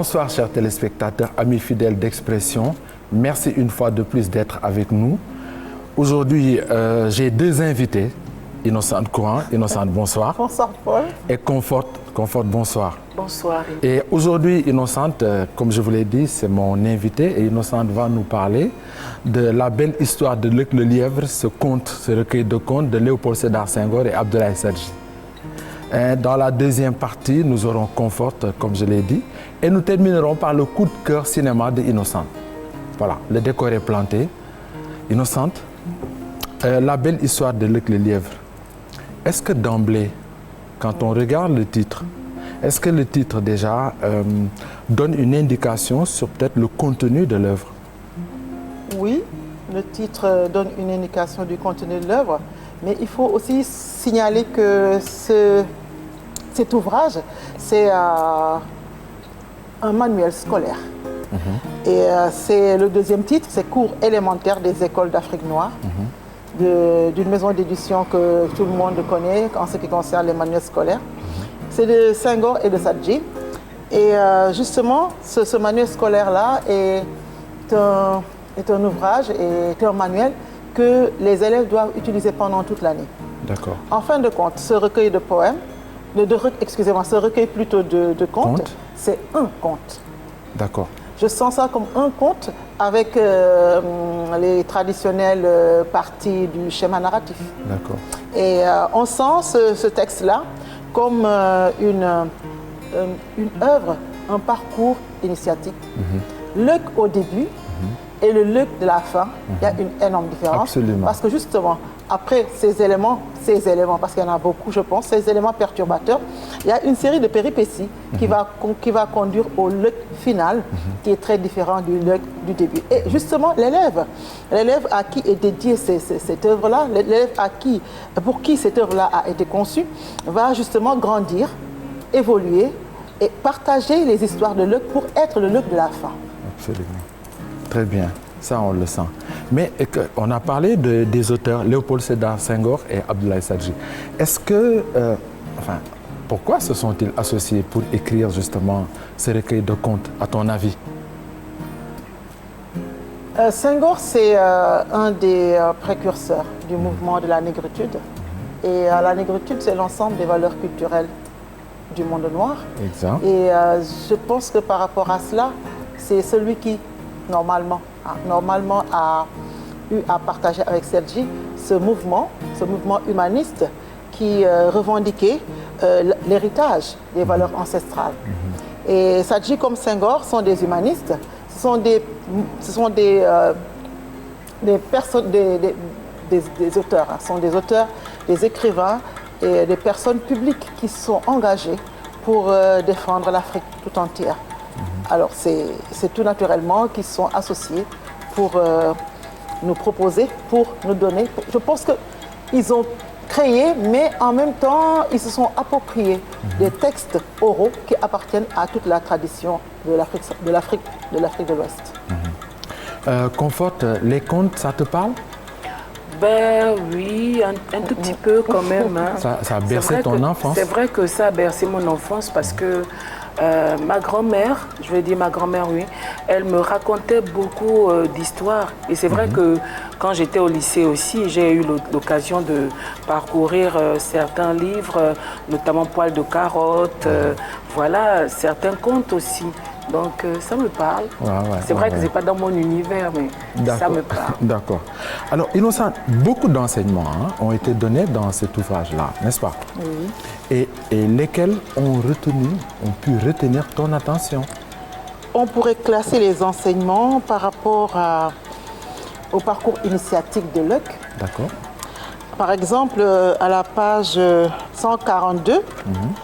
Bonsoir chers téléspectateurs, amis fidèles d'Expression. Merci une fois de plus d'être avec nous. Aujourd'hui, j'ai deux invités. Innocente Courant. Innocente, bonsoir. Bonsoir Paul. Et Comfort, bonsoir. Bonsoir. Et aujourd'hui, Innocente, comme je vous l'ai dit, c'est mon invité. Et Innocente va nous parler de la belle histoire de Luc le Lièvre, ce conte, ce recueil de contes de Léopold Sédar Senghor et Abdoulaye Sadji. Dans la deuxième partie, nous aurons Comfort, comme je l'ai dit. Et nous terminerons par le coup de cœur cinéma de Innocente. Voilà, le décor est planté. Innocente, la belle histoire de Luc le Lièvre. Est-ce que d'emblée, quand on regarde le titre, est-ce que le titre déjà donne une indication sur peut-être le contenu de l'œuvre? Oui, le titre donne une indication du contenu de l'œuvre, mais il faut aussi signaler que cet ouvrage, c'est un manuel scolaire. Et c'est le deuxième titre, c'est Cours élémentaires des écoles d'Afrique noire. D'une maison d'édition que tout le monde connaît en ce qui concerne les manuels scolaires. C'est de Senghor et de Sadji. Et justement, ce manuel scolaire-là est un ouvrage, est un manuel que les élèves doivent utiliser pendant toute l'année. D'accord. En fin de compte, ce recueil de poèmes, ce recueil plutôt de contes, c'est un conte. D'accord. Je sens ça comme un conte avec les traditionnelles parties du schéma narratif. D'accord. Et on sent ce texte-là comme une œuvre, un parcours initiatique. Luc au début et le Luc de la fin, il y a une énorme différence. Absolument. Parce que justement, après ces éléments, parce qu'il y en a beaucoup, je pense, ces éléments perturbateurs, il y a une série de péripéties qui va conduire au Luc final, qui est très différent du Luc du début. Et justement, l'élève à qui est dédiée cette œuvre-là, l'élève pour qui cette œuvre-là a été conçue, va justement grandir, évoluer et partager les histoires de Luc pour être le Luc de la fin. Absolument. Très bien. Ça, on le sent. Mais on a parlé des auteurs Léopold Sédar Senghor et Abdoulaye Sadji. Est-ce que, pourquoi se sont-ils associés pour écrire justement ce recueil de contes, à ton avis? Senghor, c'est un des précurseurs du mouvement de la négritude. Et la négritude, c'est l'ensemble des valeurs culturelles du monde noir. Exact. Et je pense que par rapport à cela, c'est celui qui, normalement a eu à partager avec Sadji ce mouvement humaniste qui revendiquait l'héritage des valeurs ancestrales. Et Sadji comme Senghor sont des humanistes, ce sont des auteurs, sont des auteurs, des écrivains et des personnes publiques qui sont engagées pour défendre l'Afrique tout entière. Alors c'est tout naturellement qu'ils sont associés pour nous proposer, pour nous donner. Je pense qu'ils ont créé, mais en même temps, ils se sont appropriés des textes oraux qui appartiennent à toute la tradition de l'Afrique de l'Ouest. Comfort, les contes, ça te parle? Ben oui, un tout petit peu quand même. Hein. Ça a bercé ton enfance? C'est vrai que ça a bercé mon enfance parce que ma grand-mère, je vais dire ma grand-mère, oui, elle me racontait beaucoup d'histoires. Et c'est vrai que quand j'étais au lycée aussi, j'ai eu l'occasion de parcourir certains livres, notamment Poil de carotte, voilà, certains contes aussi. Donc ça me parle. C'est vrai que ce n'est pas dans mon univers, mais ça me parle. D'accord. Alors, Innocent, beaucoup d'enseignements ont été donnés dans cet ouvrage-là, n'est-ce pas? Oui. Et lesquels ont pu retenir ton attention? On pourrait classer les enseignements par rapport au parcours initiatique de Luc. D'accord. Par exemple, à la page 142,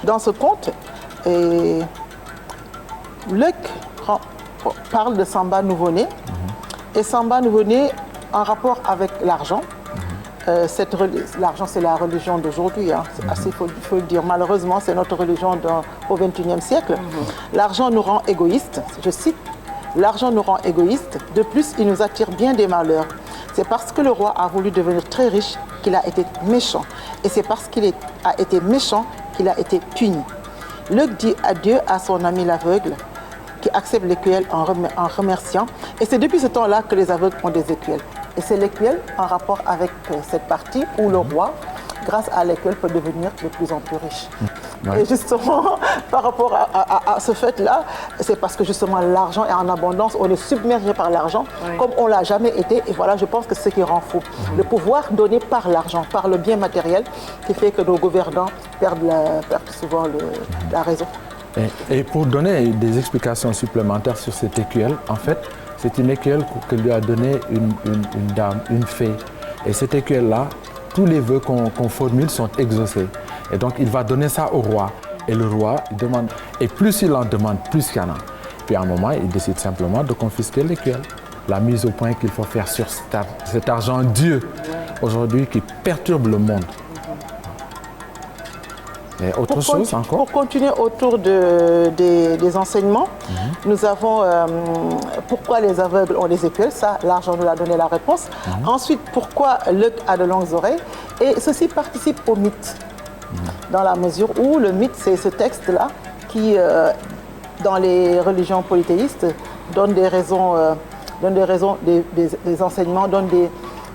dans ce conte, Luc parle de Samba nouveau-né. Et Samba nouveau-né en rapport avec l'argent. L'argent, c'est la religion d'aujourd'hui. Il faut le dire. Malheureusement, c'est notre religion au XXIe siècle. L'argent nous rend égoïstes. Je cite, « L'argent nous rend égoïstes. De plus, il nous attire bien des malheurs. C'est parce que le roi a voulu devenir très riche qu'il a été méchant. Et c'est parce qu'il a été méchant qu'il a été puni. » Luc dit adieu à son ami l'aveugle qui acceptent l'écuelle en remerciant. Et c'est depuis ce temps-là que les aveugles ont des écuelles. Et c'est l'écuelle en rapport avec cette partie où le roi, grâce à l'écuelle, peut devenir de plus en plus riche. Ouais. Et justement, par rapport à ce fait-là, c'est parce que justement l'argent est en abondance, on est submergé par l'argent, comme on ne l'a jamais été. Et voilà, je pense que c'est ce qui rend fou. Le pouvoir donné par l'argent, par le bien matériel, qui fait que nos gouvernants perdent souvent la raison. Et pour donner des explications supplémentaires sur cette écuelle, en fait, c'est une écuelle que lui a donnée une dame, une fée. Et cette écuelle-là, tous les vœux qu'on formule sont exaucés. Et donc, il va donner ça au roi. Et le roi, il demande. Et plus il en demande, plus il y en a. Puis à un moment, il décide simplement de confisquer l'écuelle. La mise au point qu'il faut faire sur cet argent Dieu, aujourd'hui, qui perturbe le monde. Et autre chose encore? Pour continuer autour des enseignements, nous avons pourquoi les aveugles ont des écuelles, ça l'argent nous a donné la réponse. Ensuite, pourquoi l'œil a de longues oreilles, et ceci participe au mythe, dans la mesure où le mythe, c'est ce texte-là qui, dans les religions polythéistes, donne des raisons, des enseignements, donne des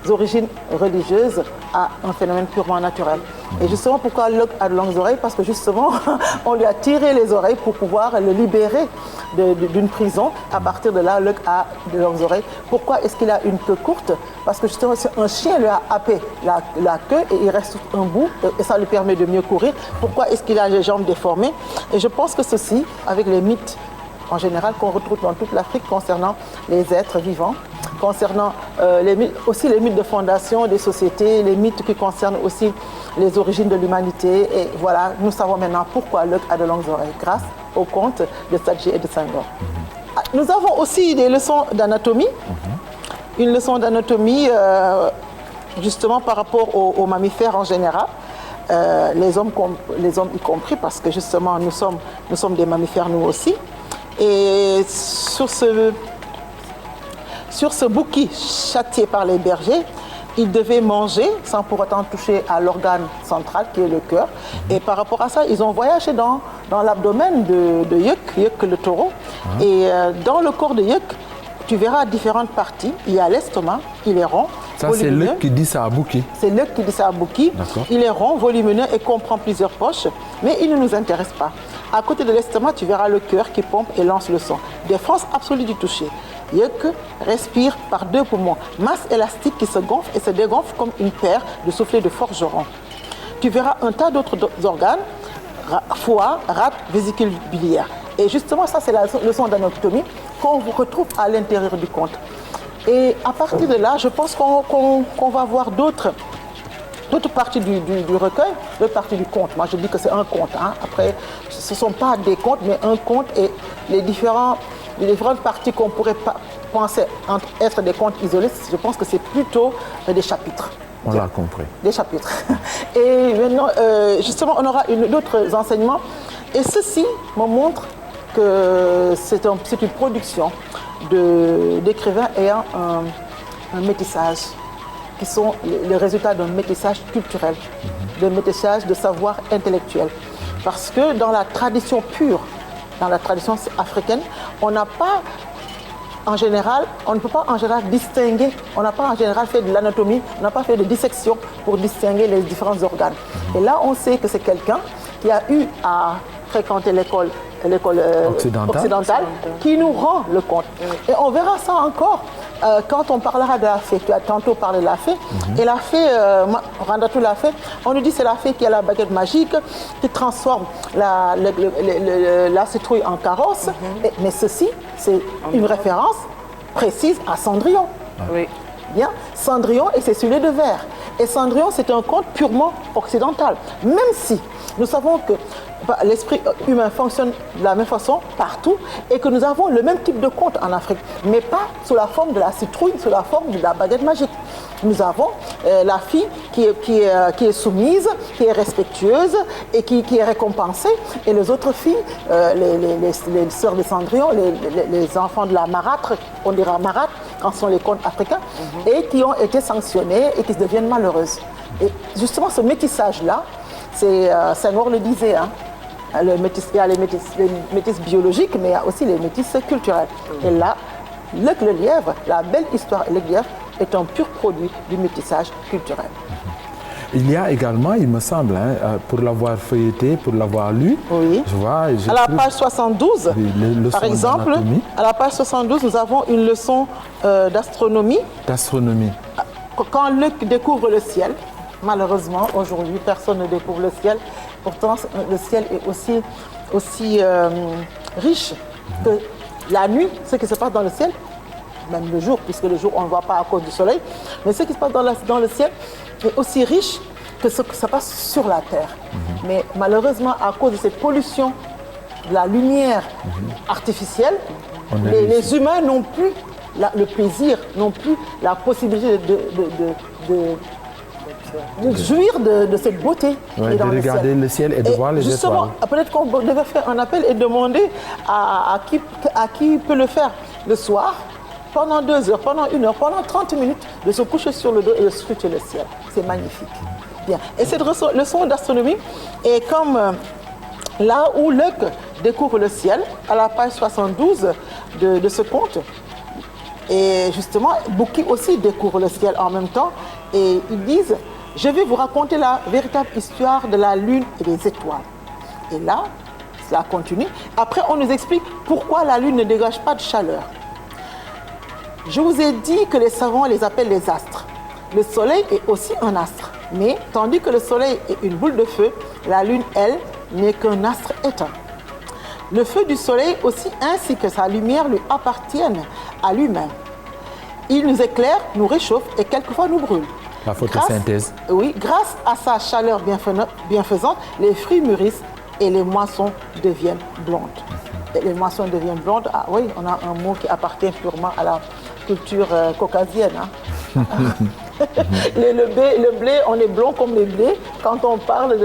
origines religieuses à un phénomène purement naturel. Et justement, pourquoi l'œil a de longues oreilles? Parce que justement, on lui a tiré les oreilles pour pouvoir le libérer d'une prison. À partir de là, l'œil a de longues oreilles. Pourquoi est-ce qu'il a une queue courte? Parce que justement, un chien lui a happé la queue et il reste un bout et ça lui permet de mieux courir. Pourquoi est-ce qu'il a les jambes déformées? Et je pense que ceci, avec les mythes en général qu'on retrouve dans toute l'Afrique concernant les êtres vivants, concernant aussi les mythes de fondation des sociétés, les mythes qui concernent aussi les origines de l'humanité. Et voilà, nous savons maintenant pourquoi l'œil a de longues oreilles, grâce aux contes de Sadji et de Senghor. Nous avons aussi des leçons d'anatomie. Une leçon d'anatomie, justement par rapport aux mammifères en général. Les hommes y compris, parce que justement nous sommes des mammifères nous aussi. Et sur ce bouki châtié par les bergers, ils devaient manger sans pour autant toucher à l'organe central qui est le cœur. Et par rapport à ça, ils ont voyagé dans l'abdomen de Yuk, le taureau. Et dans le corps de Yuk, tu verras différentes parties. Il y a l'estomac, il est rond. Ça, c'est l'œil qui dit ça à Bouki. C'est l'œil qui dit ça à Bouki. Il est rond, volumineux et comprend plusieurs poches, mais il ne nous intéresse pas. À côté de l'estomac, tu verras le cœur qui pompe et lance le sang. Défense absolue du toucher. Yuk respire par 2 poumons. Masse élastique qui se gonfle et se dégonfle comme une paire de soufflets de forgeron. Tu verras un tas d'autres organes, foie, rate, vésicule biliaire. Et justement, ça, c'est la leçon d'anatomie qu'on vous retrouve à l'intérieur du conte. Et à partir de là, je pense qu'on va voir d'autres parties du recueil, d'autres parties du conte. Moi, je dis que c'est un conte. Après, ce ne sont pas des contes, mais un conte et les différentes parties qu'on pourrait penser être des contes isolés, je pense que c'est plutôt des chapitres. On l'a compris. Des chapitres. Et maintenant, justement, on aura d'autres enseignements. Et ceci me montre que c'est une production d'écrivains ayant un métissage, qui sont les résultats d'un métissage culturel, d'un métissage de savoir intellectuel. Parce que dans la tradition pure, dans la tradition africaine, on n'a pas en général, on ne peut pas en général distinguer, on n'a pas en général fait de l'anatomie, on n'a pas fait de dissection pour distinguer les différents organes. Et là, on sait que c'est quelqu'un qui a eu à fréquenter l'école occidentale qui nous rend le conte. Et on verra ça encore quand on parlera de la fée. Tu as tantôt parlé de la fée. Et la fée, Randatou la fée, on nous dit c'est la fée qui a la baguette magique, qui transforme la citrouille en carrosse. Mais ceci, c'est une référence précise à Cendrillon. Oui. Bien, Cendrillon et ses souliers de verre. Et Cendrillon, c'est un conte purement occidental. Même si nous savons que l'esprit humain fonctionne de la même façon partout et que nous avons le même type de conte en Afrique, mais pas sous la forme de la citrouille, sous la forme de la baguette magique. Nous avons la fille qui est soumise, qui est respectueuse et qui est récompensée, et les autres filles, les sœurs de Cendrillon, les enfants de la marâtre, on dira marâtre quand ce sont les contes africains, et qui ont été sanctionnées et qui deviennent malheureuses. Et justement, ce métissage-là, Senghor le disait, Il y a les métis biologiques, mais il y a aussi les métis culturels. Et là, Luc le Lièvre, la belle histoire Luc le Lièvre, est un pur produit du métissage culturel. Il y a également, il me semble, pour l'avoir feuilleté, pour l'avoir lu, oui. Je vois, à la page 72, par exemple, à la page 72, nous avons une leçon d'astronomie. D'astronomie. Quand Luc découvre le ciel, malheureusement, aujourd'hui, personne ne découvre le ciel. Pourtant, le ciel est aussi riche que la nuit, ce qui se passe dans le ciel, même le jour, puisque le jour, on ne voit pas à cause du soleil, mais ce qui se passe dans le ciel est aussi riche que ce qui se passe sur la terre. Mais malheureusement, à cause de cette pollution de la lumière artificielle, les humains n'ont plus le plaisir, n'ont plus la possibilité de jouir de cette beauté. Ouais, de regarder le ciel et de voir les justement, étoiles. Peut-être qu'on devait faire un appel et demander à qui peut le faire le soir, pendant 2 heures, pendant 1 heure, pendant 30 minutes, de se coucher sur le dos et de scruter le ciel. C'est magnifique. Bien. Et cette leçon d'astronomie est comme là où Luc découvre le ciel, à la page 72 de ce conte. Et justement, Bouki aussi découvre le ciel en même temps. Et ils disent, je vais vous raconter la véritable histoire de la lune et des étoiles. Et là, cela continue. Après, on nous explique pourquoi la lune ne dégage pas de chaleur. Je vous ai dit que les savants les appellent les astres. Le soleil est aussi un astre. Mais tandis que le soleil est une boule de feu, la lune, elle, n'est qu'un astre éteint. Le feu du soleil aussi ainsi que sa lumière lui appartiennent à lui-même. Il nous éclaire, nous réchauffe et quelquefois nous brûle. La photosynthèse. Grâce à sa chaleur bienfaisante, les fruits mûrissent et les moissons deviennent blondes. Et les moissons deviennent blondes, ah oui, on a un mot qui appartient purement à la culture caucasienne. Hein. Le blé, on est blond comme les blés quand on parle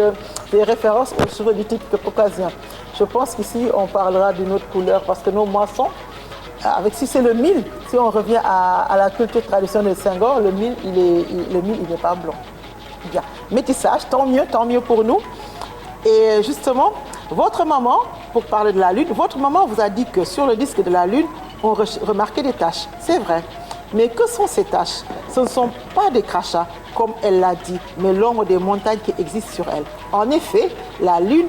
des références aux cheveux du type caucasien. Je pense qu'ici, on parlera d'une autre couleur parce que nos moissons, si c'est le mil, si on revient à la culture traditionnelle de Senghor, le mil, il n'est pas blond. Bien. Métissage, tant mieux pour nous. Et justement, votre maman, pour parler de la lune, votre maman vous a dit que sur le disque de la lune, on remarquait des taches. C'est vrai. Mais que sont ces taches? Ce ne sont pas des crachats, comme elle l'a dit, mais l'ombre des montagnes qui existent sur elle. En effet, la lune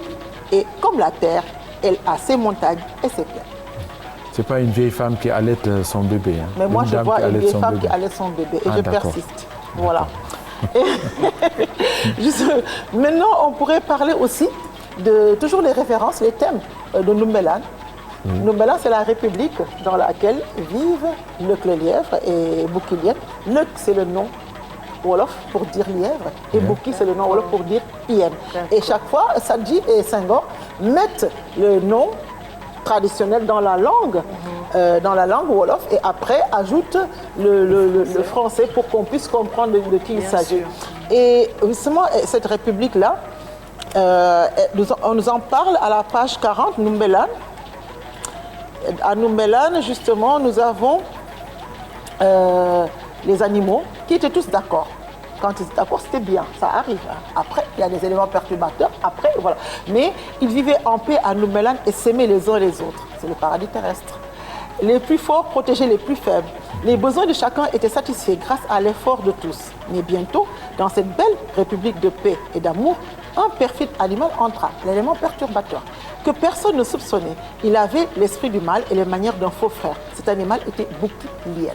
est comme la terre, elle a ses montagnes et ses plaines. C'est pas une vieille femme qui allait son bébé. Hein. Mais moi, je vois une vieille femme qui allait son bébé et je persiste. Voilà. Maintenant, on pourrait parler aussi de toujours les références, les thèmes de Ndoumbelane. Ndoumbelane, c'est la république dans laquelle vivent Luc le Lièvre et Bouki Lièvre. Luc, c'est le nom wolof pour dire lièvre et Bouki, c'est le nom wolof pour dire hyène. Et chaque fois, Sadji et Senghor mettent le nom traditionnel dans la langue wolof et après ajoutent le français pour qu'on puisse comprendre de qui il s'agit. Et justement, cette république-là, on nous en parle à la page 40, Ndoumbelane. À Ndoumbelane, justement, nous avons les animaux qui étaient tous d'accord. Quand ils étaient d'accord, c'était bien, ça arrive. Après, il y a des éléments perturbateurs, après, voilà. Mais ils vivaient en paix à Ndoumbelane et s'aimaient les uns les autres. C'est le paradis terrestre. Les plus forts protégeaient les plus faibles. Les besoins de chacun étaient satisfaits grâce à l'effort de tous. Mais bientôt, dans cette belle république de paix et d'amour, un perfide animal entra, l'élément perturbateur, que personne ne soupçonnait. Il avait l'esprit du mal et les manières d'un faux frère. Cet animal était Bouki Lièvre.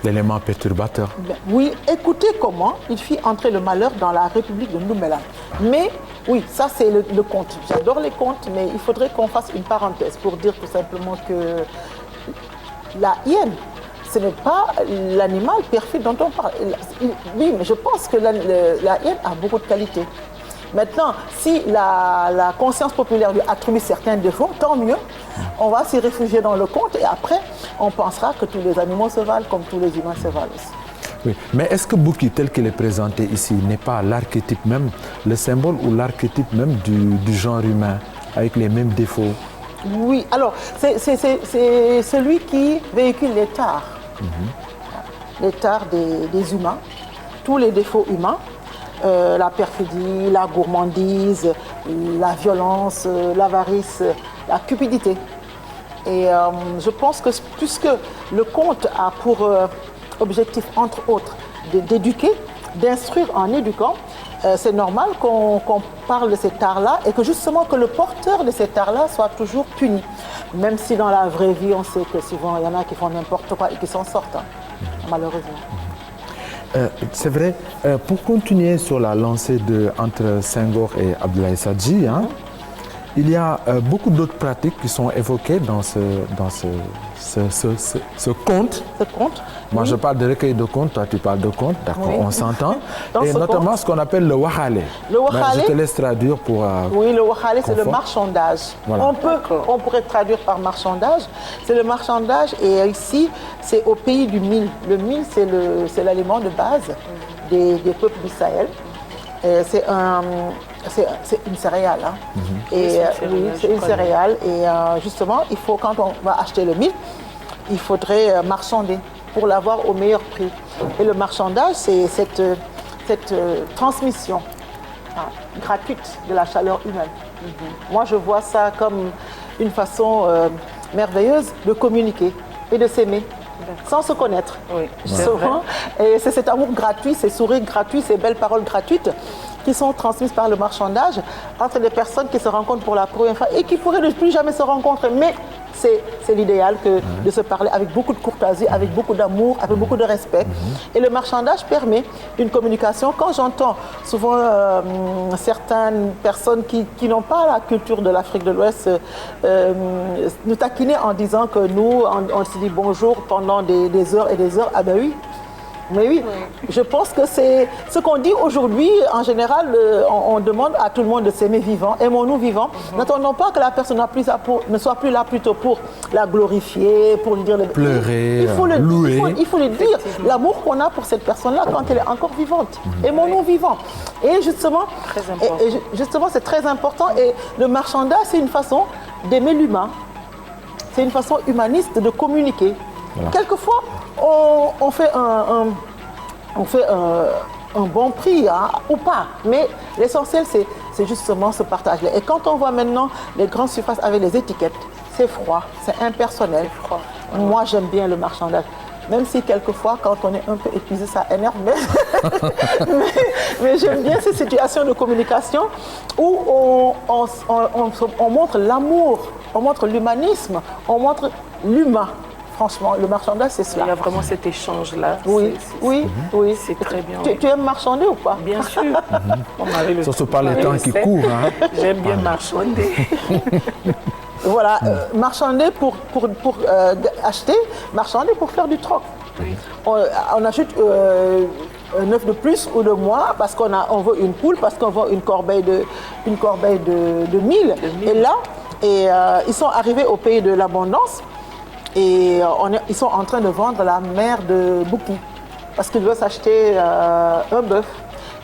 L'élément perturbateur. Oui, écoutez comment il fit entrer le malheur dans la république de Ndoumbelane. Mais oui, ça c'est le conte. J'adore les contes, mais il faudrait qu'on fasse une parenthèse pour dire tout simplement que la hyène, ce n'est pas l'animal perfide dont on parle. Oui, mais je pense que la hyène a beaucoup de qualités. Maintenant, si la conscience populaire lui attribue certains défauts, tant mieux. On va s'y réfugier dans le conte et après, on pensera que tous les animaux se valent comme tous les humains se valent aussi. Oui, mais est-ce que Bouki, tel qu'il est présenté ici, n'est pas l'archétype même, le symbole ou l'archétype même du genre humain, avec les mêmes défauts? Oui, alors, c'est celui qui véhicule les tares. Les tares des humains, tous les défauts humains. la perfidie, la gourmandise, la violence, l'avarice, la cupidité. Et je pense que puisque le conte a pour objectif, entre autres, d'éduquer, d'instruire en éduquant, c'est normal qu'on parle de cet art-là et que justement que le porteur de cet art-là soit toujours puni. Même si dans la vraie vie, on sait que souvent, il y en a qui font n'importe quoi et qui s'en sortent, malheureusement. C'est vrai, pour continuer sur la lancée entre Senghor et Abdoulaye Sadji, il y a beaucoup d'autres pratiques qui sont évoquées dans ce conte. Ce conte. Moi, oui. je parle de recueil de contes, toi, tu parles de contes, d'accord, oui. on s'entend. Et ce notamment conte, ce qu'on appelle le wahale. Le wahale. Je te laisse traduire pour... oui, le wahale, c'est le marchandage. Voilà. On pourrait traduire par marchandage. C'est le marchandage et ici, c'est au pays du mil. Le mil, c'est l'aliment de base des peuples du Sahel. C'est une céréale. Et oui, c'est une céréale. Et justement, il faut, quand on va acheter le mil, il faudrait marchander pour l'avoir au meilleur prix. Et le marchandage, c'est cette transmission gratuite de la chaleur humaine. Moi, je vois ça comme une façon merveilleuse de communiquer et de s'aimer. Sans se connaître. Oui, souvent. Et c'est cet amour gratuit, ces sourires gratuits, ces belles paroles gratuites qui sont transmises par le marchandage entre des personnes qui se rencontrent pour la première fois et qui pourraient ne plus jamais se rencontrer. Mais c'est l'idéal que de se parler avec beaucoup de courtoisie, avec beaucoup d'amour, avec beaucoup de respect. Et le marchandage permet une communication. Quand j'entends souvent certaines personnes qui n'ont pas la culture de l'Afrique de l'Ouest nous taquiner en disant que nous, on se dit bonjour pendant des heures et des heures, ah ben oui. Mais oui, je pense que c'est ce qu'on dit aujourd'hui. En général, on demande à tout le monde de s'aimer vivant. Aimons-nous vivants. N'attendons pas que la personne ne soit plus là plutôt pour la glorifier, pour lui dire... Pleurer, louer. Il faut lui dire l'amour qu'on a pour cette personne-là quand elle est encore vivante. Aimons-nous vivants. Et justement, c'est très important. Et le marchandage, c'est une façon d'aimer l'humain. C'est une façon humaniste de communiquer. Voilà. Quelquefois, on fait un bon prix ou pas, mais l'essentiel c'est justement ce partage-là. Et quand on voit maintenant les grandes surfaces avec les étiquettes, c'est froid, c'est impersonnel. Moi j'aime bien le marchandage, même si quelquefois quand on est un peu épuisé ça énerve, mais j'aime bien ces situations de communication où on montre l'amour, on montre l'humanisme, on montre l'humain. Franchement, le marchandage, c'est cela. Il y a vraiment cet échange-là. Oui, oui. C'est très bien. Tu aimes marchander ou pas? Bien sûr. Surtout par les temps qui courent. J'aime bien marchander. Voilà, marchander pour acheter, marchander pour faire du troc. Oui. On achète un œuf de plus ou de moins parce qu'on veut une poule, parce qu'on veut une corbeille de mil. Et là, ils sont arrivés au pays de l'abondance. Et ils sont en train de vendre la mère de Bouki parce qu'ils veulent s'acheter un bœuf.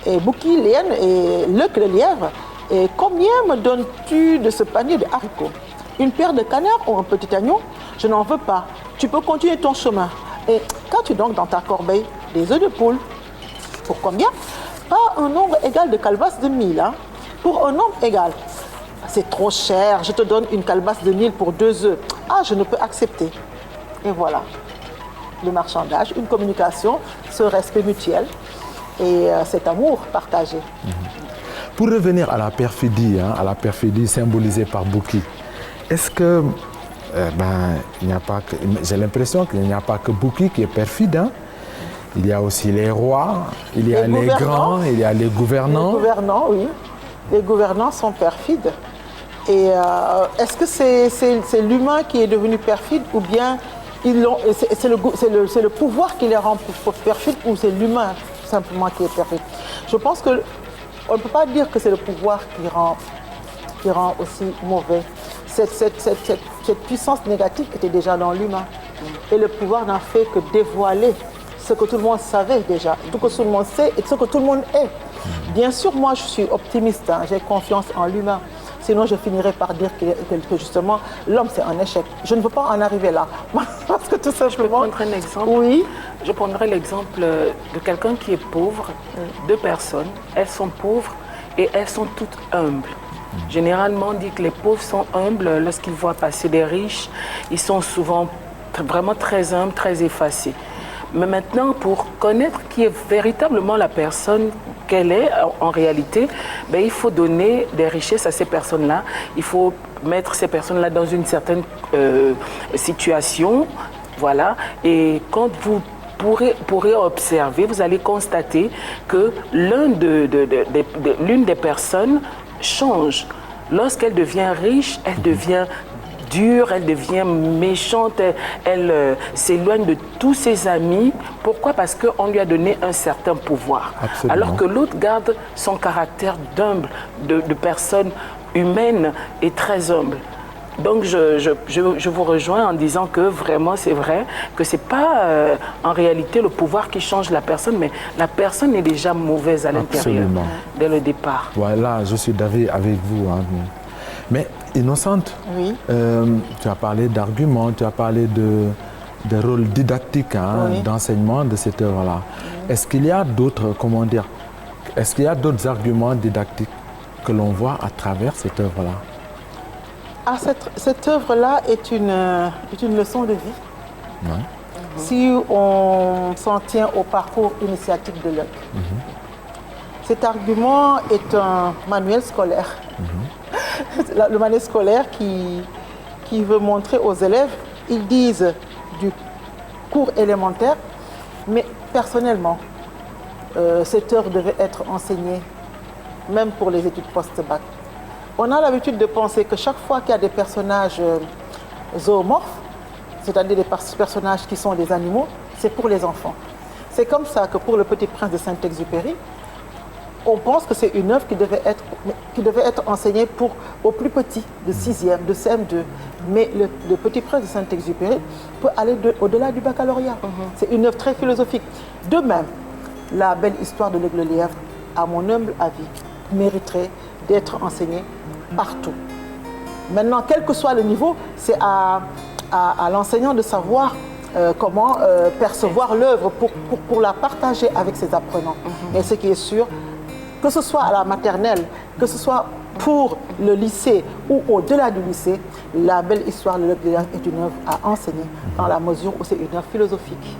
Et Bouki, Léenne et Luc le lièvre, et combien me donnes-tu de ce panier de haricots? Une paire de canards ou un petit agneau? Je n'en veux pas. Tu peux continuer ton chemin. Et qu'as-tu donc dans ta corbeille? Des œufs de poule. Pour combien? Pas un nombre égal de calebasses de mil. Pour un nombre égal. C'est trop cher, je te donne une calebasse de mil pour 2 œufs. Ah, je ne peux accepter. Et voilà, le marchandage, une communication, ce respect mutuel et cet amour partagé. Pour revenir à la perfidie symbolisée par Bouki, est-ce que, il n'y a pas que, j'ai l'impression qu'il n'y a pas que Bouki qui est perfide, Il y a aussi les rois, il y a les grands, il y a les gouvernants. Les gouvernants, oui. Les gouvernants sont perfides. Et est-ce que c'est l'humain qui est devenu perfide ou bien c'est le pouvoir qui les rend perfides ou c'est l'humain simplement qui est perfide? Je pense qu'on ne peut pas dire que c'est le pouvoir qui rend aussi mauvais. Cette puissance négative était déjà dans l'humain. Et le pouvoir n'a fait que dévoiler ce que tout le monde savait déjà, ce que tout le monde sait et ce que tout le monde est. Bien sûr, moi je suis optimiste, j'ai confiance en l'humain. Sinon, je finirais par dire que justement, l'homme, c'est un échec. Je ne veux pas en arriver là. Parce que tout simplement... Je peux prendre un exemple. Oui. Je prendrai l'exemple de quelqu'un qui est pauvre, deux personnes, elles sont pauvres et elles sont toutes humbles. Généralement, on dit que les pauvres sont humbles lorsqu'ils voient passer des riches, ils sont souvent vraiment très humbles, très effacés. Mais maintenant, pour connaître qui est véritablement la personne qu'elle est en réalité, ben, il faut donner des richesses à ces personnes-là. Il faut mettre ces personnes-là dans une certaine situation. Voilà. Et quand vous pourrez observer, vous allez constater que l'une des personnes change. Lorsqu'elle devient riche, elle devient dure, elle devient méchante, elle s'éloigne de tous ses amis. Pourquoi? Parce qu'on lui a donné un certain pouvoir. Absolument. Alors que l'autre garde son caractère d'humble, de personne humaine et très humble. Donc je vous rejoins en disant que vraiment c'est vrai que c'est pas en réalité le pouvoir qui change la personne, mais la personne est déjà mauvaise à l'intérieur dès le départ. Voilà, je suis d'avis avec vous. Hein. Mais Innocente, Oui. Tu as parlé d'arguments, tu as parlé de rôle didactique, hein, Oui. d'enseignement de cette œuvre-là. Est-ce qu'il y a d'autres, comment dire, est-ce qu'il y a d'autres arguments didactiques que l'on voit à travers cette œuvre-là? Ah, cette œuvre-là est une leçon de vie. Ouais. Si on s'en tient au parcours initiatique de Luc. Cet argument est un manuel scolaire. Le manuel scolaire qui veut montrer aux élèves, ils disent du cours élémentaire, mais personnellement, cette œuvre devait être enseignée, même pour les études post-bac. On a l'habitude de penser que chaque fois qu'il y a des personnages zoomorphes, c'est-à-dire des personnages qui sont des animaux, c'est pour les enfants. C'est comme ça que pour Le Petit Prince de Saint-Exupéry, on pense que c'est une œuvre qui devait être enseignée aux plus petits, de 6e, de CM2. Mais le Petit Prince de Saint-Exupéry peut aller au-delà du baccalauréat. C'est une œuvre très philosophique. De même, La Belle Histoire de l'Aigle le Lièvre, à mon humble avis, mériterait d'être enseignée partout. Maintenant, quel que soit le niveau, c'est à l'enseignant de savoir comment percevoir l'œuvre pour la partager avec ses apprenants. Et ce qui est sûr, que ce soit à la maternelle, que ce soit pour le lycée ou au-delà du lycée, La Belle Histoire de l'Aigle est une œuvre à enseigner dans la mesure où c'est une œuvre philosophique.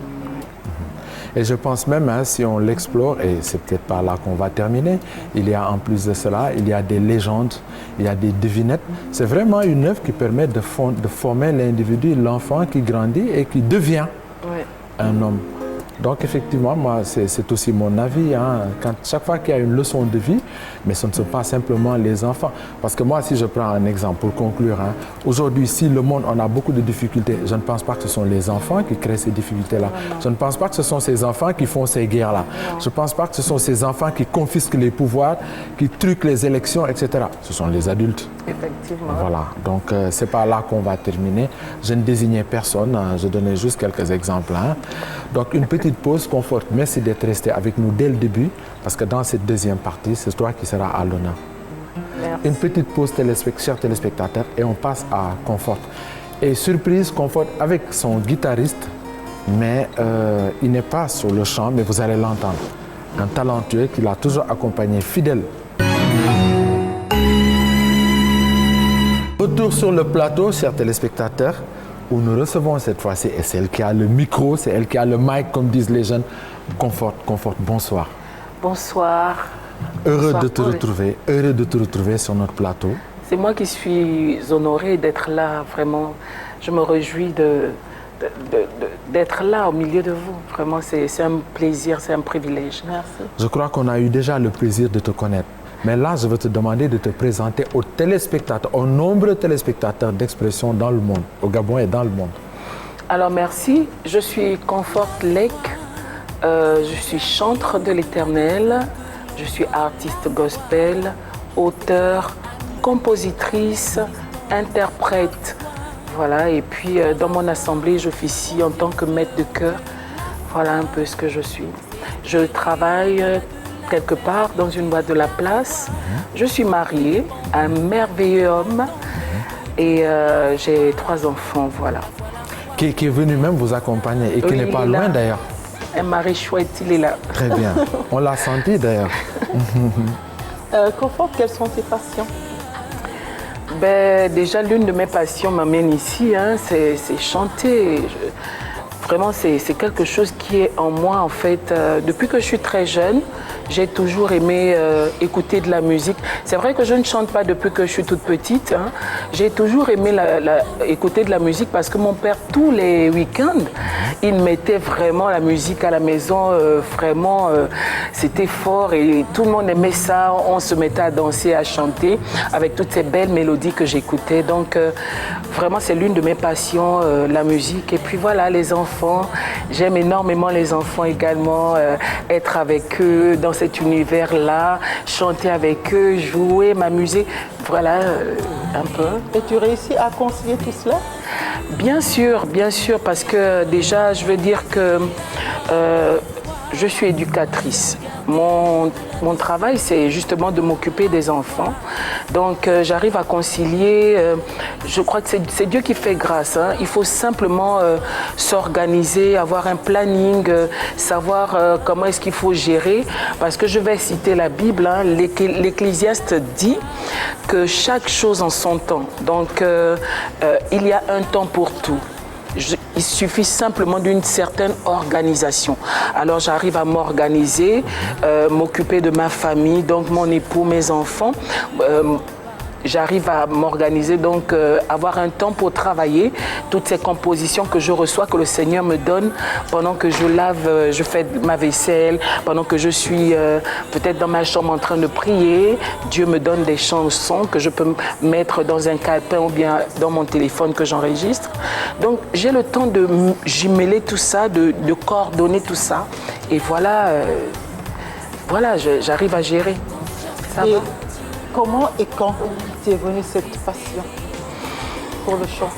Et je pense même, hein, si on l'explore, et c'est peut-être par là qu'on va terminer, il y a en plus de cela, il y a des légendes, il y a des devinettes. C'est vraiment une œuvre qui permet de former l'individu, l'enfant qui grandit et qui devient un homme. Donc effectivement, moi, c'est aussi mon avis. Hein. Chaque fois qu'il y a une leçon de vie, mais ce ne sont pas simplement les enfants. Parce que moi, si je prends un exemple pour conclure, hein, aujourd'hui, si le monde, on a beaucoup de difficultés, je ne pense pas que ce sont les enfants qui créent ces difficultés-là. Je ne pense pas que ce sont ces enfants qui font ces guerres-là. Je ne pense pas que ce sont ces enfants qui confisquent les pouvoirs, qui truquent les élections, etc. Ce sont les adultes. Effectivement. Voilà, donc c'est par là qu'on va terminer. Je ne désignais personne, hein, je donnais juste quelques exemples. Hein. Donc une petite pause conforte. Merci d'être resté avec nous dès le début, parce que dans cette deuxième partie, c'est toi qui seras à l'honneur. Une petite pause, chers téléspectateurs, et on passe à Confort. Et surprise, Confort avec son guitariste, mais il n'est pas sur le chant, mais vous allez l'entendre. Un talentueux qui l'a toujours accompagné, fidèle. Retour sur le plateau, chers téléspectateurs, où nous recevons cette fois-ci, et c'est elle qui a le micro, c'est elle qui a le mic, comme disent les jeunes. Confort, bonsoir. Bonsoir. Heureux de te retrouver sur notre plateau. C'est moi qui suis honorée d'être là, vraiment. Je me réjouis d'être là au milieu de vous. Vraiment, c'est un plaisir, c'est un privilège. Merci. Je crois qu'on a eu déjà le plaisir de te connaître. Mais là, je veux te demander de te présenter aux téléspectateurs, aux nombreux téléspectateurs d'Expression dans le monde, au Gabon et dans le monde. Alors, merci. Je suis Confort Lek. Je suis chantre de l'Éternel. Je suis artiste gospel, auteure, compositrice, interprète. Voilà. Et puis, dans mon assemblée, j'officie en tant que maître de chœur. Voilà un peu ce que je suis. Je travaille quelque part dans une boîte de la place. Je suis mariée à un merveilleux homme et j'ai 3 enfants, voilà. Qui est venu même vous accompagner et qui n'est pas loin d'ailleurs. un mari chouette, il est là. Très bien. On l'a senti d'ailleurs. Conforte, quelles sont tes passions? Ben, déjà, l'une de mes passions m'amène ici, hein, c'est chanter. Vraiment, c'est quelque chose qui est en moi, en fait. Depuis que je suis très jeune, j'ai toujours aimé écouter de la musique. C'est vrai que je ne chante pas depuis que je suis toute petite. Hein. J'ai toujours aimé écouter de la musique parce que mon père, tous les week-ends, il mettait vraiment la musique à la maison. C'était fort et tout le monde aimait ça. On se mettait à danser, à chanter avec toutes ces belles mélodies que j'écoutais. Donc, vraiment, c'est l'une de mes passions, la musique. Et puis voilà, les enfants. J'aime énormément les enfants également, être avec eux dans cet univers-là, chanter avec eux, jouer, m'amuser. Voilà, un peu. Et tu réussis à concilier tout cela? Bien sûr, parce que déjà, je veux dire que je suis éducatrice. Mon travail, c'est justement de m'occuper des enfants. Donc, j'arrive à concilier. Je crois que c'est Dieu qui fait grâce. Hein. Il faut simplement s'organiser, avoir un planning, savoir comment est-ce qu'il faut gérer. Parce que je vais citer la Bible. Hein. L'Ecclésiaste dit que chaque chose en son temps. Donc, il y a un temps pour tout. Il suffit simplement d'une certaine organisation. Alors j'arrive à m'organiser, m'occuper de ma famille, donc mon époux, mes enfants. J'arrive à m'organiser, donc avoir un temps pour travailler toutes ces compositions que je reçois, que le Seigneur me donne pendant que je lave, je fais ma vaisselle, pendant que je suis peut-être dans ma chambre en train de prier. Dieu me donne des chansons que je peux mettre dans un calepin ou bien dans mon téléphone que j'enregistre. Donc j'ai le temps de jumeler tout ça, de coordonner tout ça. Et voilà, j'arrive à gérer. Ça va? Comment et quand t'es venue cette passion pour le chant?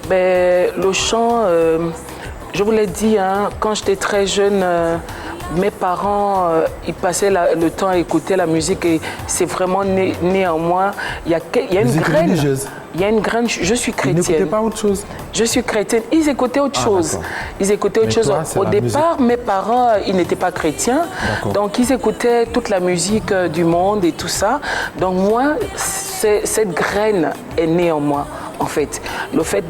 Ben, le chant, je vous l'ai dit, hein, quand j'étais très jeune, mes parents, ils passaient le temps à écouter la musique et c'est vraiment né en moi. Il y a une graine. Religieuse. Il y a une graine. Je suis chrétienne. Ils n'écoutaient pas autre chose? Je suis chrétienne. Ils écoutaient autre chose. Ils écoutaient autre chose. Toi, Au départ, mes parents, ils n'étaient pas chrétiens. Donc, ils écoutaient toute la musique du monde et tout ça. Donc, moi, cette graine est née en moi. En fait, le fait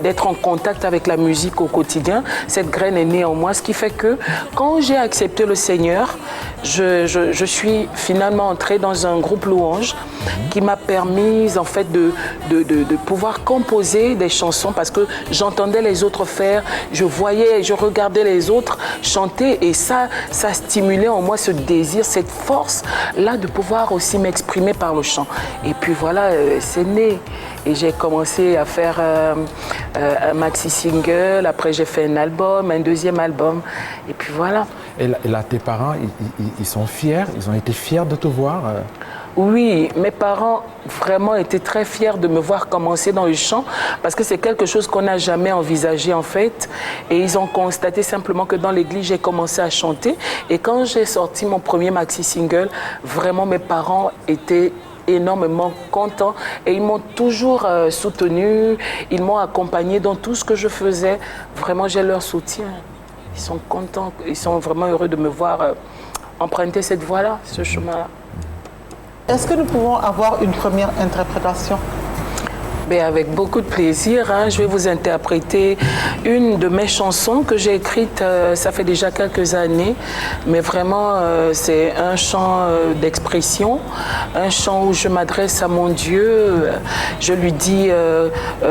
d'être en contact avec la musique au quotidien, cette graine est née en moi, ce qui fait que quand j'ai accepté le Seigneur, je suis finalement entrée dans un groupe louange qui m'a permis en fait de pouvoir composer des chansons parce que j'entendais les autres faire, je voyais, je regardais les autres chanter et ça stimulait en moi ce désir, cette force-là de pouvoir aussi m'exprimer par le chant. Et puis voilà, c'est né. Et j'ai commencé à faire un maxi-single, après j'ai fait un album, un deuxième album, et puis voilà. Et là tes parents, ils sont fiers, ils ont été fiers de te voir Oui, mes parents vraiment étaient très fiers de me voir commencer dans le chant parce que c'est quelque chose qu'on n'a jamais envisagé en fait. Et ils ont constaté simplement que dans l'église, j'ai commencé à chanter. Et quand j'ai sorti mon premier maxi-single, vraiment mes parents étaient énormément contents et ils m'ont toujours soutenu, ils m'ont accompagné dans tout ce que je faisais. Vraiment, j'ai leur soutien. Ils sont contents, ils sont vraiment heureux de me voir emprunter cette voie-là, ce chemin-là. Est-ce que nous pouvons avoir une première interprétation? Ben avec beaucoup de plaisir, hein, je vais vous interpréter une de mes chansons que j'ai écrite, ça fait déjà quelques années, mais vraiment c'est un chant d'expression, un chant où je m'adresse à mon Dieu, je lui dis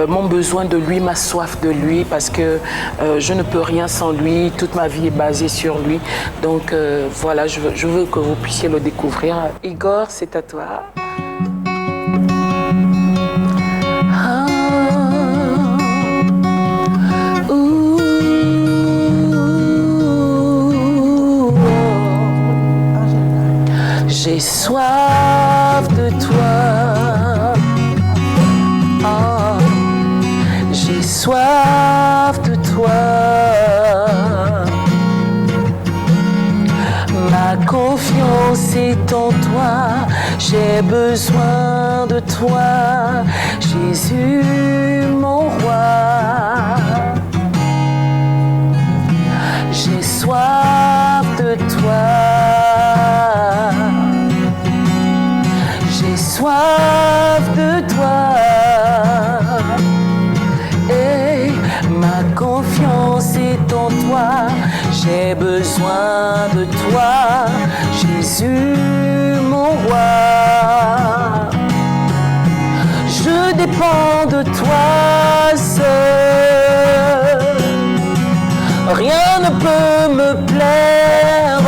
mon besoin de lui, ma soif de lui, parce que je ne peux rien sans lui, toute ma vie est basée sur lui, donc voilà, je veux que vous puissiez le découvrir. Igor, c'est à toi. J'ai soif de toi, oh, j'ai soif de toi, ma confiance est en toi, j'ai besoin de toi, Jésus mon roi, j'ai soif soif de toi. J'ai soif de toi. Et ma confiance est en toi. J'ai besoin de toi, Jésus, mon roi. Je dépends de toi seul. Rien ne peut me plaire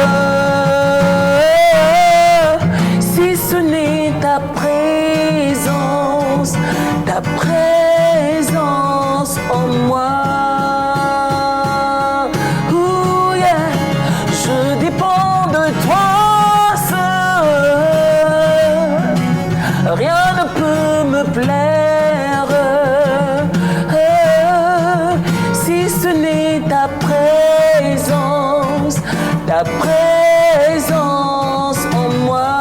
si ce n'est ta présence en moi. Oh yeah, je dépends de toi seul. Rien ne peut me plaire si ce n'est ta présence en moi.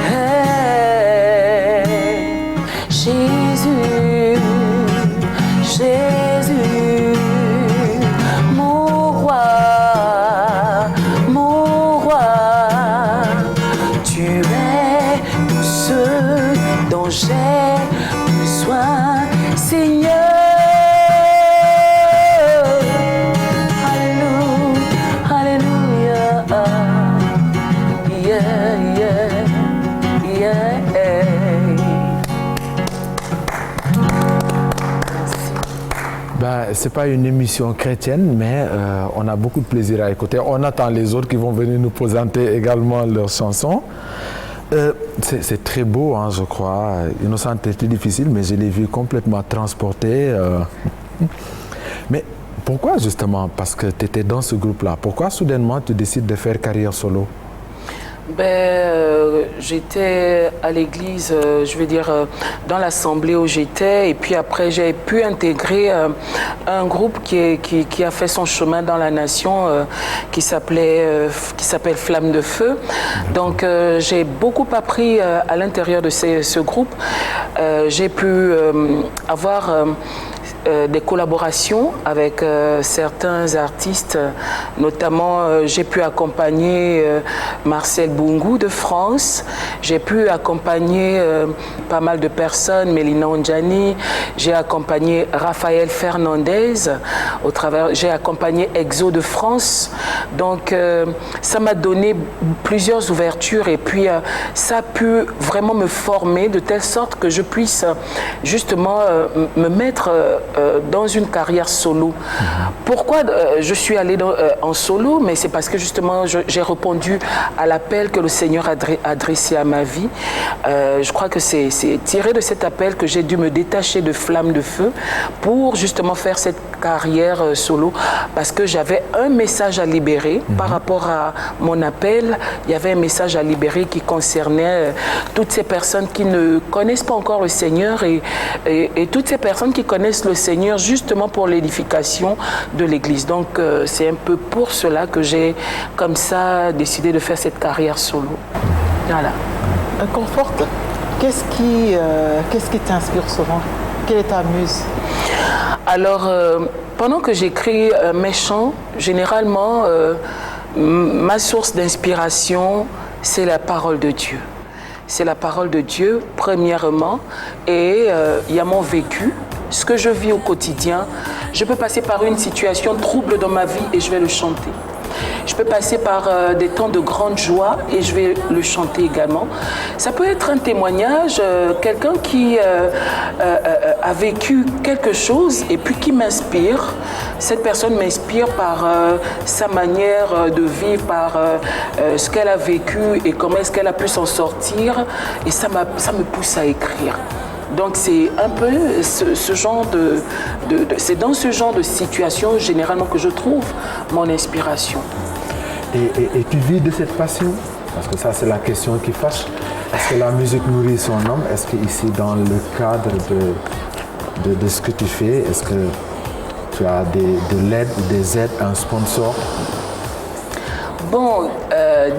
Hey, Jésus, Jésus, mon roi, tu es tout ce dont j'ai besoin, Seigneur. C'est pas une émission chrétienne, mais on a beaucoup de plaisir à écouter. On attend les autres qui vont venir nous présenter également leurs chansons. C'est très beau, hein, je crois. Innocente était difficile, mais je l'ai vu complètement transporté. Mais pourquoi justement? Parce que tu étais dans ce groupe-là. Pourquoi soudainement tu décides de faire carrière solo? J'étais à l'église, je veux dire, dans l'assemblée où j'étais, et puis après j'ai pu intégrer un groupe qui a fait son chemin dans la nation, qui s'appelle Flamme de Feu. Donc j'ai beaucoup appris à l'intérieur de ce groupe. J'ai pu avoir des collaborations avec certains artistes, notamment j'ai pu accompagner Marcel Bungu de France, j'ai pu accompagner pas mal de personnes, Mélina Ondjani, j'ai accompagné Raphaël Fernandez, j'ai accompagné Exo de France, donc ça m'a donné plusieurs ouvertures et puis ça a pu vraiment me former de telle sorte que je puisse justement me mettre dans une carrière solo. Pourquoi je suis allée en solo? Mais c'est parce que justement j'ai répondu à l'appel que le Seigneur a adressé à ma vie. Je crois que c'est tiré de cet appel que j'ai dû me détacher de Flamme de Feu pour justement faire cette carrière solo, parce que j'avais un message à libérer par rapport à mon appel. Il y avait un message à libérer qui concernait toutes ces personnes qui ne connaissent pas encore le Seigneur et toutes ces personnes qui connaissent le Seigneur justement pour l'édification de l'Église. Donc c'est un peu pour cela que j'ai comme ça décidé de faire cette carrière solo. Voilà. Conforte, qu'est-ce qui t'inspire souvent? Quelle est ta muse? Alors, pendant que j'écris mes chants, généralement, ma source d'inspiration, c'est la parole de Dieu. C'est la parole de Dieu, premièrement, et il y a mon vécu, ce que je vis au quotidien. Je peux passer par une situation trouble dans ma vie et je vais le chanter. Je peux passer par des temps de grande joie et je vais le chanter également. Ça peut être un témoignage, quelqu'un qui a vécu quelque chose et puis qui m'inspire. Cette personne m'inspire par sa manière de vivre, par ce qu'elle a vécu et comment est-ce qu'elle a pu s'en sortir. Et ça me pousse à écrire. Donc c'est un peu ce genre c'est dans ce genre de situation généralement que je trouve mon inspiration. Et tu vis de cette passion? Parce que ça c'est la question qui fâche. Est-ce que la musique nourrit son homme? Est-ce que ici dans le cadre de ce que tu fais, est-ce que tu as de l'aide ou des aides, un sponsor? Bon,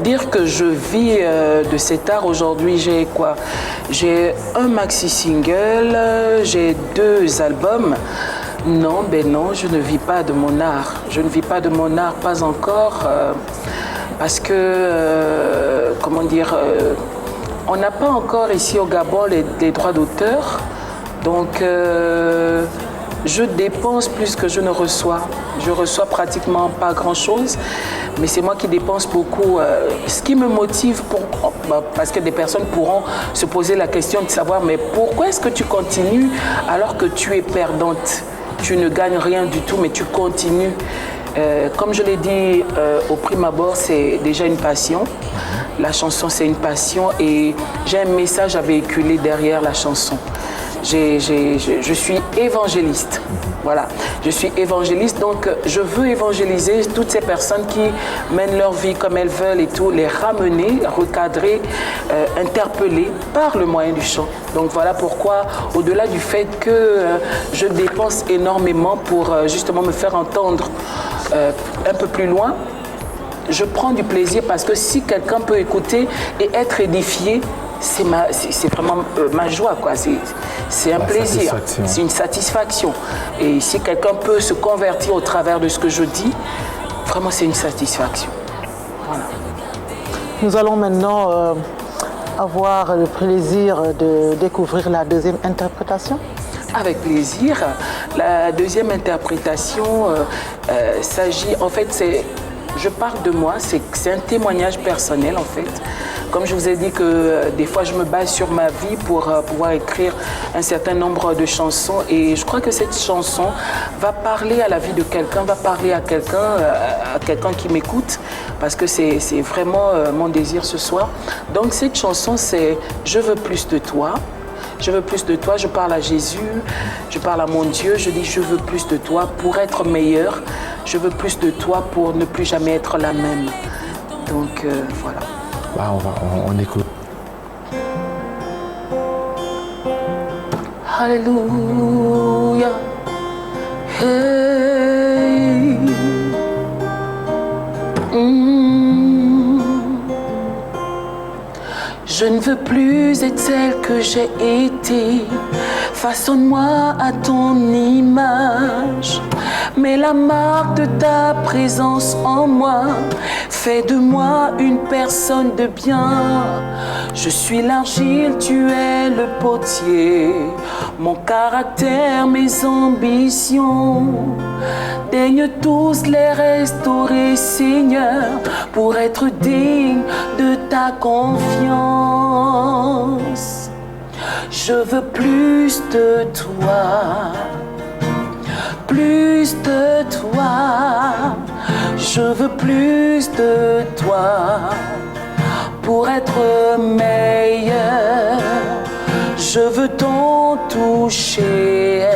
dire que je vis de cet art aujourd'hui, j'ai quoi? J'ai un maxi single, j'ai 2 albums, Non, non, je ne vis pas de mon art. Je ne vis pas de mon art, pas encore, parce que, comment dire, on n'a pas encore ici au Gabon les droits d'auteur. Donc, je dépense plus que je ne reçois. Je reçois pratiquement pas grand-chose, mais c'est moi qui dépense beaucoup. Ce qui me motive, parce que des personnes pourront se poser la question de savoir, mais pourquoi est-ce que tu continues alors que tu es perdante? Tu ne gagnes rien du tout, mais tu continues. Comme je l'ai dit au prime abord, c'est déjà une passion. La chanson, c'est une passion et j'ai un message à véhiculer derrière la chanson. Je suis évangéliste. Voilà, je suis évangéliste, donc je veux évangéliser toutes ces personnes qui mènent leur vie comme elles veulent et tout, les ramener, recadrer, interpeller par le moyen du chant. Donc voilà pourquoi, au-delà du fait que je dépense énormément pour justement me faire entendre un peu plus loin, je prends du plaisir parce que si quelqu'un peut écouter et être édifié, c'est vraiment ma joie, quoi. C'est un plaisir, c'est une satisfaction. Et si quelqu'un peut se convertir au travers de ce que je dis, vraiment c'est une satisfaction. Voilà. Nous allons maintenant avoir le plaisir de découvrir la deuxième interprétation. Avec plaisir. La deuxième interprétation s'agit, en fait, je parle de moi, c'est un témoignage personnel en fait. Comme je vous ai dit que des fois je me base sur ma vie pour pouvoir écrire un certain nombre de chansons et je crois que cette chanson va parler à la vie de quelqu'un, va parler à quelqu'un qui m'écoute parce que c'est vraiment mon désir ce soir. Donc cette chanson c'est « Je veux plus de toi ». Je veux plus de toi, je parle à Jésus, je parle à mon Dieu, je dis je veux plus de toi pour être meilleur, je veux plus de toi pour ne plus jamais être la même. Donc voilà. Bah, on écoute. Alléluia. Hey. Je ne veux plus être celle que j'ai été. Façonne-moi à ton image. Mets la marque de ta présence en moi. Fais de moi une personne de bien. Je suis l'argile, tu es le potier. Mon caractère, mes ambitions. Daigne tous les restaurer, Seigneur, pour être digne de ta confiance. Je veux plus de toi, plus de toi. Je veux plus de toi pour être meilleur. Je veux t'en toucher,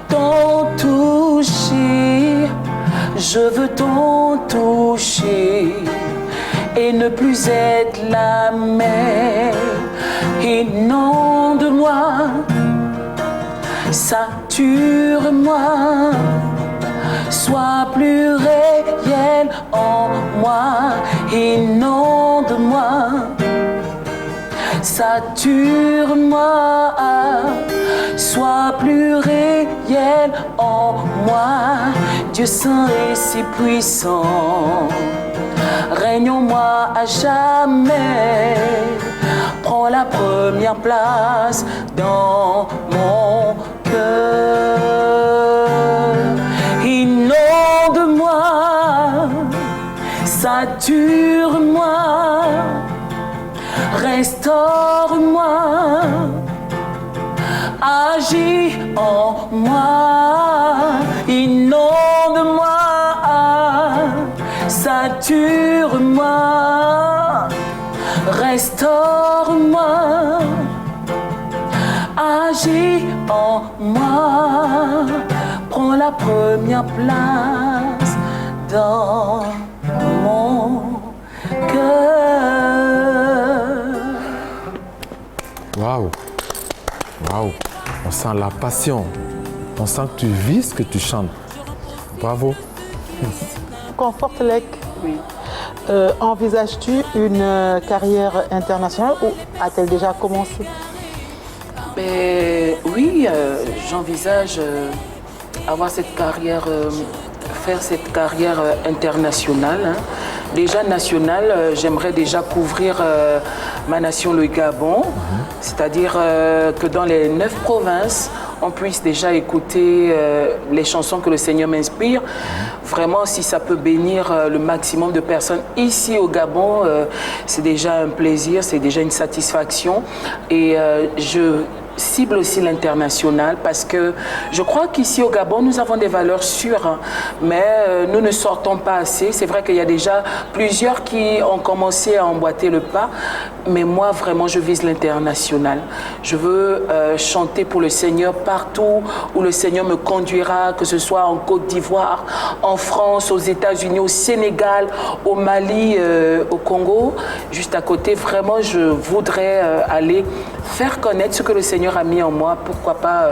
t'en toucher. Je veux t'en toucher et ne plus être la même. Inonde-moi, sature-moi, sois plus réel en moi. Inonde-moi, sature-moi, sois plus réel en moi. Dieu saint et si puissant, règne en moi à jamais. Prends la première place dans mon cœur. Inonde-moi, sature-moi, restaure-moi, agis en moi. Inonde-moi, sature-moi, restaure-moi, agis en moi. Prends la première place dans mon cœur. Waouh, waouh, on sent la passion, on sent que tu vis ce que tu chantes. Bravo. Comfortlek, Oui. envisages-tu une carrière internationale ou a-t-elle déjà commencé? Oui, j'envisage avoir cette carrière, faire cette carrière internationale. Hein. Déjà nationale, j'aimerais déjà couvrir ma nation, le Gabon, c'est-à-dire que dans les 9 provinces, on puisse déjà écouter les chansons que le Seigneur m'inspire. Vraiment, si ça peut bénir le maximum de personnes ici au Gabon, c'est déjà un plaisir, c'est déjà une satisfaction. Et je cible aussi l'international parce que je crois qu'ici au Gabon, nous avons des valeurs sûres, hein, mais nous ne sortons pas assez. C'est vrai qu'il y a déjà plusieurs qui ont commencé à emboîter le pas, mais moi, vraiment, je vise l'international. Je veux chanter pour le Seigneur partout où le Seigneur me conduira, que ce soit en Côte d'Ivoire, en France, aux États-Unis, au Sénégal, au Mali, au Congo, juste à côté. Vraiment, je voudrais aller faire connaître ce que le Seigneur a mis en moi, pourquoi pas